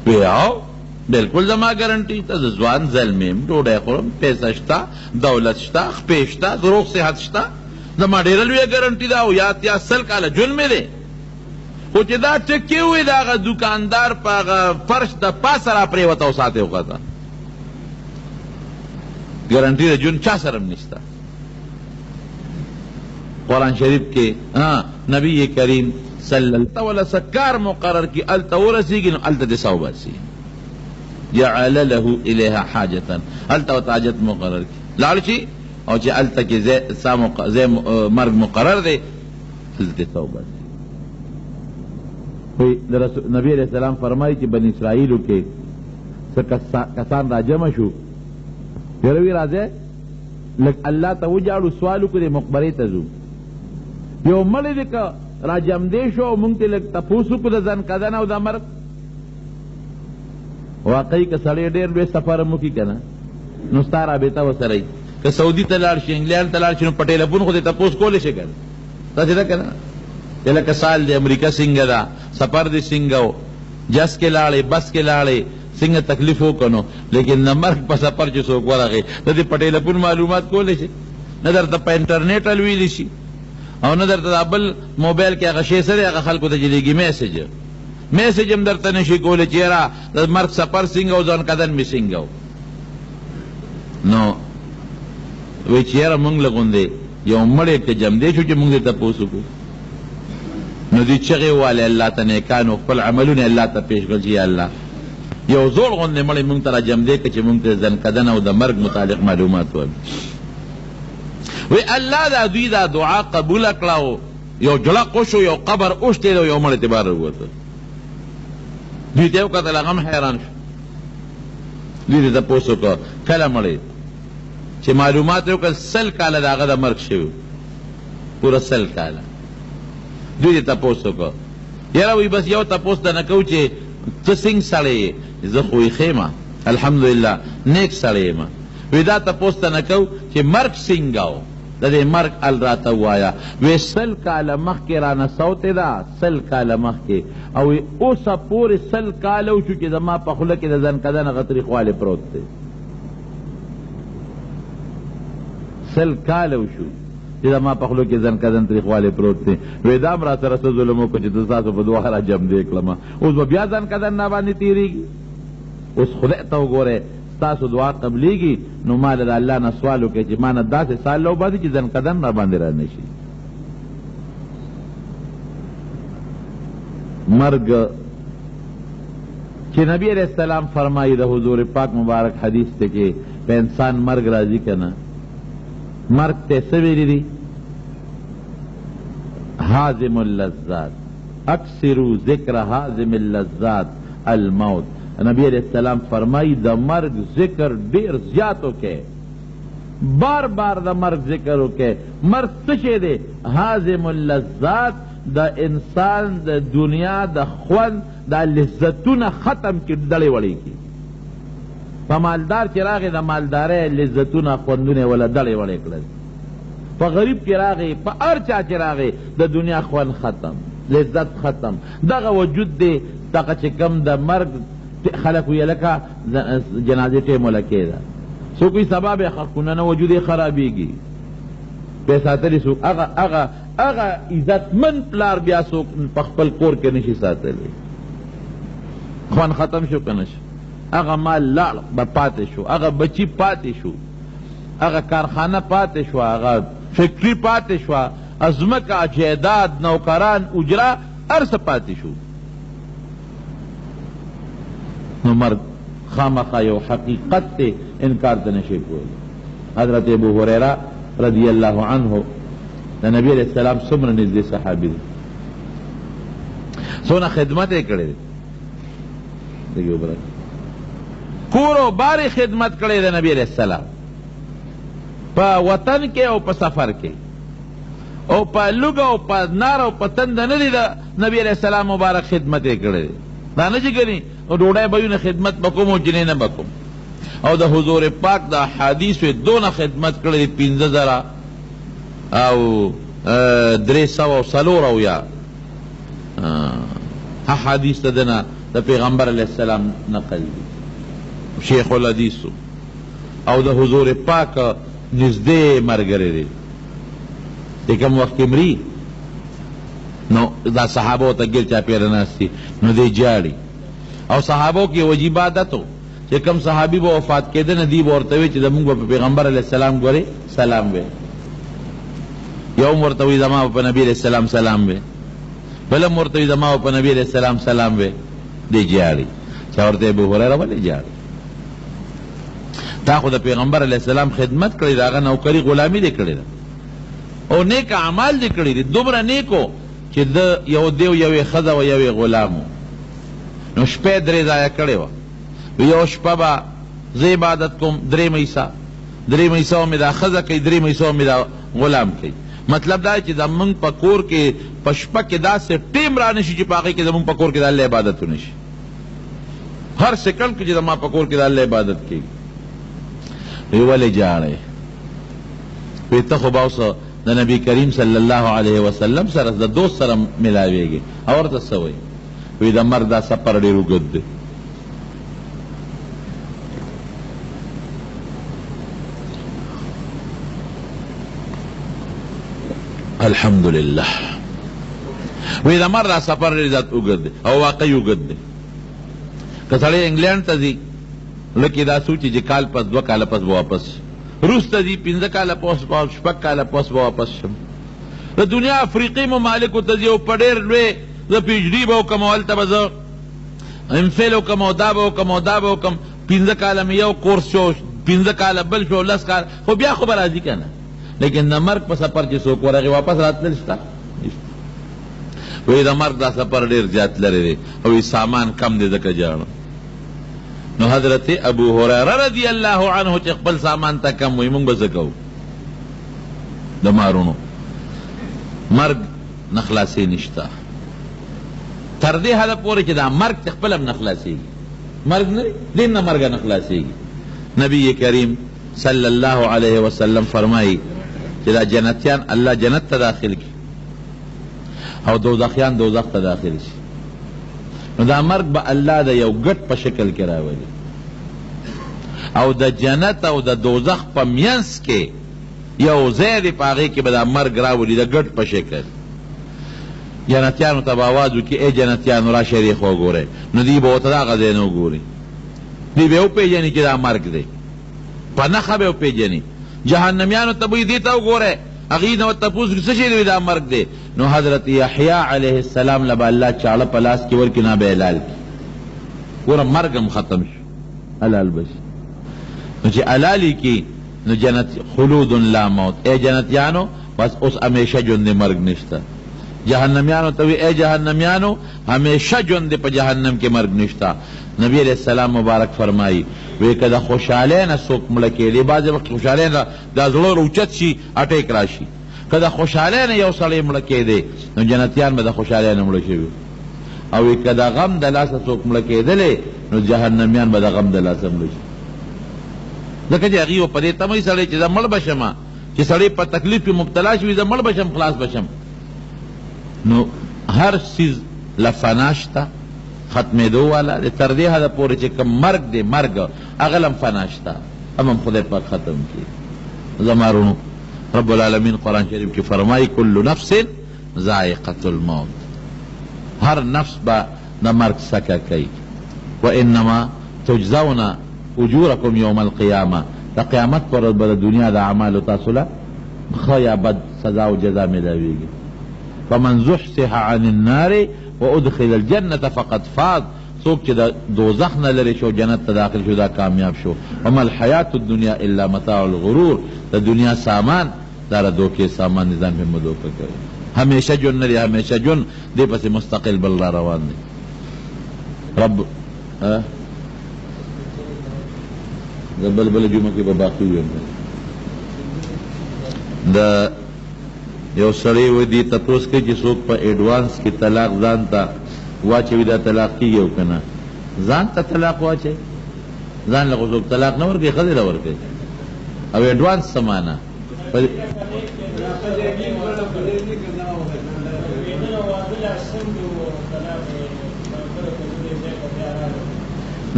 S1: وی او بلکل زما ګرنټي ته، زه ځوان زلمی یم، ډوډۍ خورم، پیسه شته، دولت شته، خپې شته، د روغ صحت شته، زما ډېره لویه ګرنټي ده او یا سل کاله ژوند مې دی. خو چې دا ټکې ووایي د هغه دکاندار په هغه فرش د پاسه را پرېوته او ساعت یې وخته. ګرنټي د ژوند چا سره هم نشته. قرآن شریف کې نبی کریم صلی اللہ علیہ وسلم کار مقرر کی التا ورسیگی نو التا دے سو باسی جعل له الیها حاجتا التا و تاجت مقرر کی لالچی او چی التا کی زی مرگ مقرر دے التا دے سو باسی. نبی علیہ السلام فرمائی چی بن اسرائیلو کے کسان را جمع شو یروی رازے لک اللہ تا وجعلو سوالو کو دے مقبری تزو یو ملی دے که را جمدی شو مونږ ته لږ تپوس وکړو د ځان کدن او د مرګ. واقعي که سړی ډېر لوی سفر هم وکړي که نه نو ستا رابطه ورسره وي. که سعودي ته لاړ شي، انګلینډ ته لاړ شي، نو په ټیلیفون خو دې تپوس کولی شي که نه، داسې ده که نه؟ چې لکه سال دی امریکا څنګه ده، سفر دې څنګه و، جس کې لاړې، بس کې لاړې، څنګه تکلیف وکړو نو. لیکن د مرګ په سفر چې څوک ورغی د دې په ټیلیفون معلومات کولی شي، نه درته په انټرنیټ الویلی شي او نه درته دا بل موبایل کې هغه شی سره هغه خلکو ته چې لېږي میسج هم درته نشي کولی چې یاره د مرګ سفر څنګه و، ځان کدن مې څنګه و. نو وایي چې یاره مونږ له غوندې یو مړی که جمدی شو چې مونږ دې تپوس وکړو نو دوی چغې ووالې الله ته نیکانو خپل عملونه الله ته پیش کړل چې یا الله یو زوړ غوندې مړی مونږ ته را جمدی که چې مونږ ته ځان کدن او د مرګ متعلق معلومات وایي. وی اللہ دا دوی دا دعا قبول اکلاو یو جلق وشو، یو قبر اوشتی دو، یو مړ اعتبار روته. دوی ته وکتل هغه هم حیران شو. دوی ته تپوس وکړه کله مړی چې معلومات یې وکړل 100 کاله د هغه د مرګ شوي پوره 100 کاله. دوی ته تپوس وکړه یاره وی بس یو تپوس ته نه کوو چې ته څنګه سړی یې؟ زه خو یې ښه یم الحمدلله نیک سړی یم. وی دا تپوس ته نه کوو چې مرګ څنګه و، د دې مرګ ال راته ووایه. وی 100 کاله مخکې رانه سوتې ده، 100 کاله مخکې، او اوسه پورې 100 کاله وشو چې زما په خوله کې د ځان کدن هغه تریخوالی پروت دی. 100 کاله وشو چې زما په خوله کې ځان کدن تریخوالی پروت دی. وی دا هم را سره څه ظلم وکړو چې د ستاسو په دعا را جمدی کړمه، اوس به بیا ځان کدن نه باندې تېرېږي. اوس خدای ته وګورئ تاسو دعا قبلیږي نو ما له الله نه سوال وکړئ چې ما نه داسې سال له وباسي چې ځان قدم را باندې را نشي. مرګ چې نبی علیہ السلام فرمائی د حضور پاک مبارک حدیث ته کې په انسان مرګ راځي که نه، مرګ ته څه ویلي دي؟ حازم اللذات، اکثروا ذکر حازم اللذات الموت. نبی علیہ السلام فرمائی دا مرگ ذکر دیر زیادو کے، بار بار دا مرگ ذکرو کے. مرگ سشے دے حازم اللذات، دا انسان دا دنیا دا خوند دا لذتون ختم کی ڈڑے وڑی کی. پا مالدار چراغی دا مالدارے لذتون خوندون والا ڈڑے وڑے کلد، پا غریب چراغی پا ارچا چراغی دا دنیا خوند ختم، لذت ختم. دا وجود دے تاکہ چکم دا مرگ خلق وی لکا جنازے ٹیم لکے دا سو کوئی سباب خونن وجود خرابیگی پیسا تلی سو اغا عزت من پلار بیا سو پخپل کور کے نشی ساتلی خوان ختم شو کنش، اغا مال لار پاتے شو، اغا بچی پاتے شو، اغا کارخانہ پاتے شو، اغا فیکٹری پاتے شو، ازمکا جیداد نوکران اجرا ارس پاتے شو. نو مرگ خامخا یو حقیقت تے انکار تے نشی کوئی. حضرت ابو ہریرہ رضی اللہ عنہ د نبی علیہ السلام څومره نږدې صحابي دی، څونه خدمت یې کړی دی، کور او بارې خدمت کړی د نبی علیہ السلام، په وطن کې او په سفر کې، او په لوږه او په نار او په تنده نه دی د نبی علیہ السلام مبارک خدمت یې کړی دی. دا نه چې ګني ډوډۍ به وي نه خدمت به کوم او جنۍ نه به کوم. او د حضور پاک د احادیثو یې دونه خدمت کړی دی، 15,000 او 340 احادیث د دنه د پیغمبر علیہ السلام نقل دی، شیخ الحدیثو، او د حضور پاک نږدې ملګری دی. چې کوم وخت کې مري نو دا صحابو ته ګل چاپېره ناست دي نو دی جاړي. او صحابو کې عجیب عادت و چې کوم صحابي به وفات کېده نه دی به ورته وی چې زمونږ به په پیغمبر علیه السلام ګورې سلام وی، یو م ورته وی زما به په نبي علیه السلام سلام وی، بل م ورته وی زما به په نبي علیه السلام سلام وی، دی جاړي. چا ورته ابو هریره ولې جاړي؟ تا خو د پیغمبر علیه السلام خدمت کړې ده، هغه نوکري غلامي دې کړې ده او نیک اعمال دې کړي دي، دومره نیکو چې د یو دیو یوې ښځه و یوې غلام و. نو شپې 3 ځایه کړې وه، یو شپه به زه عبادت کوم 3 میسه مې دا ښځه کوي، 3 میسه مې دا غلام کوي. مطلب دا چې زمونږ په کور کې په شپه کې داسې ټیم را نشي چې په هغې کې زمونږ په کور کې د الله عبادت ونه شي، هر سیکنډ کې چې زما په کور کې د الله عبادت کېږي. وی ولې جاړی؟ وی ته خو به اوس د نبی کریم صلی الله علیه وسلم سره د دوست سره ملاویږي. او ورته څه وایي؟ وی د مرګ دا سفر ډېر اوږد دی. الحمدلله. وی د مرګ دا سفر ډېر زیات اوږد دی او واقعي اوږد دی. که سړی انګلینډ ته ځي لکه دا سوچي چې کال پس 2 کاله پس به واپس شي، روس ته ځي 15 کاله پس 6 کاله پس به واپس شم. د دنیا افریقي ممالکو ته ځي او په ډېر لوی زه پی ایچ ډي به وکړم او هلته به زه امفیل وکړم او دا به وکړم او دا به وکړم. 15 کاله مې یو کورس شو، 15 کاله بل شو، 10 کاله، خو بیا خو به راځي که نه. لیکن د مرګ په سفر چې څوک ورغې واپس راتلل شته. وایي د مرګ دا سفر ډېر زیات لرې دی او سامان کم دی ځکه جاړم. نو حضرت ابو هریره رضی الله عنه چې خپل سامان ته کم وي، مونږ به څه کوو؟ د مارونو مرګ نه خلاصې نشته تر دې حده پورې چې دا مرګ چې خپل هم نه خلاصېږي، مرګ نه دې نه مرګ نه خلاصېږي. نبی کریم صلی الله علیه وسلم فرمایي چې دا جنتیان الله جنت ته داخل کړي او دوزخیان دوزخ ته داخل شي. نو دا مرګ به الله د یو ګټ په شکل کې راولي او د جنت او د دوزخ په منځ کې یو ځای دی، په هغې کې به دا مرګ راولي د ګټ په شکل. جنتیانو ته به آواز وکړي ای جنتیانو را شریخ وګورئ، نو دوی به ورته دغه ځای نه وګوري، دوی به وپېژني چې دا مرګ دی، په نښه به وپېژني. جهنمیانو ته به دې ته وګورئ، هغې نه ورته تپوس وکړي څه شی دی؟ دا مرګ دی. نو حضرت یحیی علیه السلام له به الله چاړه په لاس کې ورکړي، نه به حلال کړي. ګوره مرګ هم ختم شو، حلال به شي. نو چې حلالي کړي نو جنت خلود لا موت. ای جنتیانو بس اوس همیشه ژوند دی، مرګ نشته. جهنمیانو ته وی ای جهنمیانو همیشه ژوند دی، په جهنم کې مرګ نشته. نبی علیہ السلام مبارک فرمایی وی که د خوشحالۍ نه څوک مړه کېدی، بعضې وخت خوشحالۍ نه دا زړه روچت شي، اټیک راشي. که د خوشحالۍ نه یو سړی مړه کېدی نو جنتیان به د خوشحالۍ نه مړه شوي. او که د غم د لاسه څوک مړه کېدلی نو جهنمیان به د غم د لاسه مړه شي. ځکه چې هغې په دې تمه سړی چې زه مړ به شم، چې سړی په تکلیف کې مبتلا شوي زه مړ به شم، خلاص به شم. نو هر څیز له فنا شته، ختمېدو والا دی. تر دې حده پورې چې کوم مرګ دی، مرګ هغه هم فنا شته، هم خدای پاک ختم کړي. زما وروڼو رب العالمین قرآن شریف کې فرمایي کل نفس ذائقة الموت، هر نفس به د مرګ سکه کوي. وانما تجزون اجورکم یوم القیامه، د قیامت پر ورځ به د دنیا د اعمالو تاسو له ښه یا بد سزا او جزا میلاویږي. فمن زحزح عن النار وادخل الجنة فقد فاز، څوک چې د دوزخ نه لرې شو جنت ته داخل شو دا کامیاب شو. وما الحیات الدنیا الا متاع الغرور، د دنیا سامان دا را دوکې سامان نظام پې مدوکه کوي همیشه جون نه دی همیشه جون دی پسې مستقل بل را روان دی رب د بل جمعه کې به باقي ویم د یو سړی و دي تپوس کوي چې څوک په ایډوانس کې طلاق ځان ته واچوي دا طلاق کېږي او که نه ځان ته طلاق واچوي ځان له خو څوک طلاق نه ورکوي ښځې له ورکوي او ایډوانس څه معنا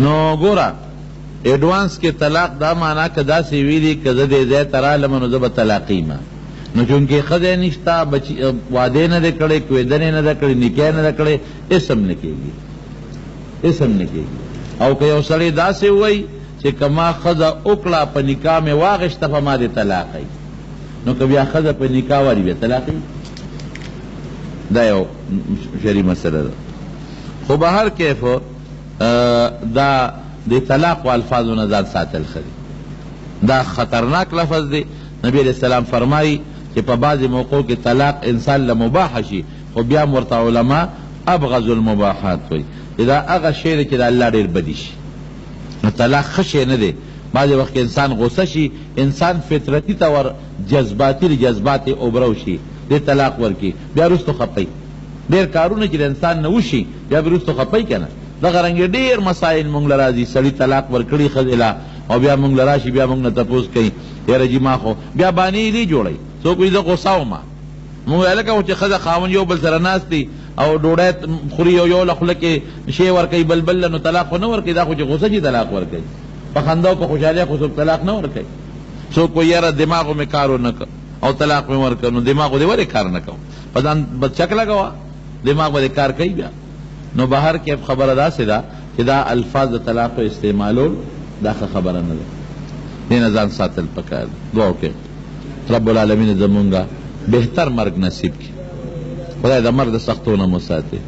S1: نو ګوره ایڈوانس کې طلاق دا معنا که داسې ویلي که زه دې ځای ته رالم نو زه به طلاقیمه نو چونکې ښځی نشته واده نه دی کړی کوېدنې نه ده کړې نکاح نه ده کړی اسم نه کېږي اسم نه کېږي او که یو سړی داسې ووایي چې که ما ښځه وکړه په نکاح مې واغېشته په ما دې طلاقی نو که بیا ښځه په نکاح واري بیا طلاقی دا یو شرعي مسله ده خو به هر کیف دا د طلاق و الفاظو نه ځان ساتل ښه دي دا خطرناک لفظ دی نبی علیہ السلام فرمایي چې په بعضې موقعو کې طلاق انسان له مباحه شي خو بیا هم ورته علما ابغض المباحات وایي دا هغه شی دی چې د الله ډېر بدي شي نو طلاق ښه شی نه دی بعضې وخت کې انسان غصه شي انسان فطرتي طور جذبات اوبرو شي دې طلاق ورکړي بیا وروستو خپئ ډېر کارونه چې د انسان نه وشي بیا به وروستو خپئ که نه دغه رنګې ډېر مسایل مونږ له راځي سړي طلاق ورکړي ښځې له او بیا مونږ له راشي بیا مونږ نه تپوس کوي یاره جي ما خو بیا بانې دې جوړوي څوک وایي زه غوسه ومه مونږ ویل هلکه چې ښځه خاوند یو بل سره ناست دي او ډوډۍ خوري یو له خوله کې شی ورکوي بل له نو طلاق خو نه ورکوي دا خو چې غوسه چې طلاق ورکوي په خندا او په خوشحالۍ خو څوک طلاق نه ورکوي څوک وایي یاره دماغو مې کار ونه کړ او طلاق مې ورکړ نو دماغو دې ولې کار نه کوم په ځان بدچک لګوه دماغ به دې کار کوي بیا نو بهر کې خبره داسې ده چې دا الفاظ د طلاق استعمالول دا ښه خبره نه ده دې نه ځان ساتل پکار ده دعا وکړئ رب العالمین زمونږه بهتر مرګ نصیب کړي خدای د مرګ د سختو نه مو ساتي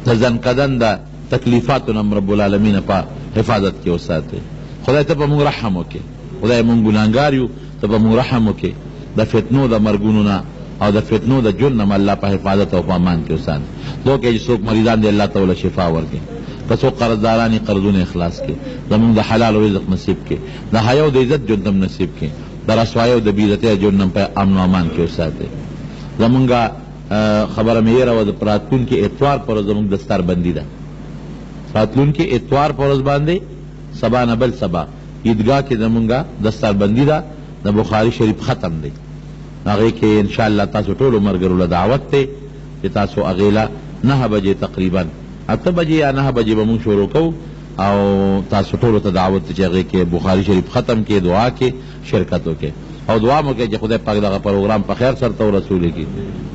S1: د ځنکدن د تکلیفاتو نه رب العالمین په حفاظت کې وساتي خدای ته به مونږ رحم وکړي خدای مونږ ګناهګار یو ته به مونږ رحم وکړي د فتنو د مرګونو نه او د فتنو د جن نه الله په حفاظت او په امان کې وساتي دعا کوي چې څوک مریضان دی الله تعالی شفا ورکړي که څوک قرضداران یې قرضونه اخلاص کړي زمونږ د حلال رزق نصیب کړي د حیا او د عزت ژوند هم نصیب کړي د رسوایۍ او د بېعزتۍ ژوند هم په امن و امان کې وساتي زمونږ خبره مې یېره وه د راتلونکي اتوار پر ورځ زمونږ دستاربندي ده راتلونکي اتوار پر ورځ باندې سبا نه بل سبا عیدګاه کې زمونږ دستاربندي ده د بخاري شریف ختم دی هغې کې انشاءالله تاسو ټولو ملګرو له دعوت دی چې تاسو هغې له 9 بجې تقریبا 8 بجې یا 9 بجې به مونږ شروع کوو او تاسو ټولو ته دعوت دی چې هغې کې بخاري شریف ختم کې دعا کې شرکت وکړي او دعا مو کوي چې خدای پاک دغه پروګرام په خیر سره ته ورسولی کړي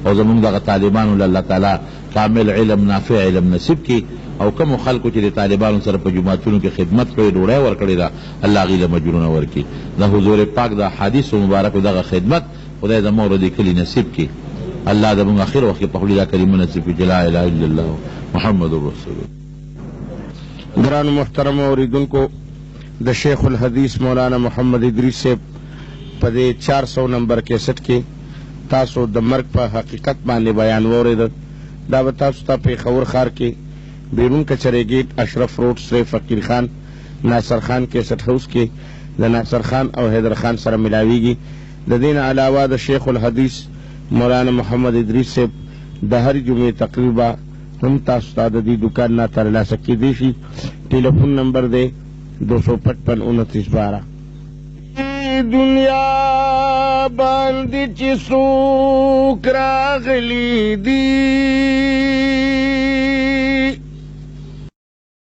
S1: او زمونږ دغه طالبانو له الله تعالی کامل علم نافع علم نصیب کړي او کومو خلکو چې د طالبانو سره په جوماتونو کې خدمت کړې ډوډۍ ورکړې ده الله هغې له مجرونه ورکړي د حضور پاک د حدیثو مبارکو دغه خدمت خدای د مور د کلي نصیب کړي الله زموږ اخر وخت کې په خولي دا کلمه نصیب کړي چې لا اله الا الله محمد رسول الله
S2: ګرانو محترمو اورېدونکو د شیخ الحدیث مولانا محمد ادریس صاحب په دې 400 نمبر کیسټ کې تاسو د مرګ په حقیقت باندې بیان واورېده دا به تاسو ته پېښور ښار کې بیرون کچرې ګیټ اشرف روډ سره فقیر خان ناصر خان کیسټ هاوس کې د ناصر خان او حیدر خان سره ملاویږي د دین علاوه د شیخ الحدیث مولانا محمد ادریس صاحب د هر جمعې تقریبا هم تاسو ته د دې دکان نه ترلاسه کیدی شي ټلیفون نمبر دی 255 29 12 دنیا باندې چې څوک راغلي دي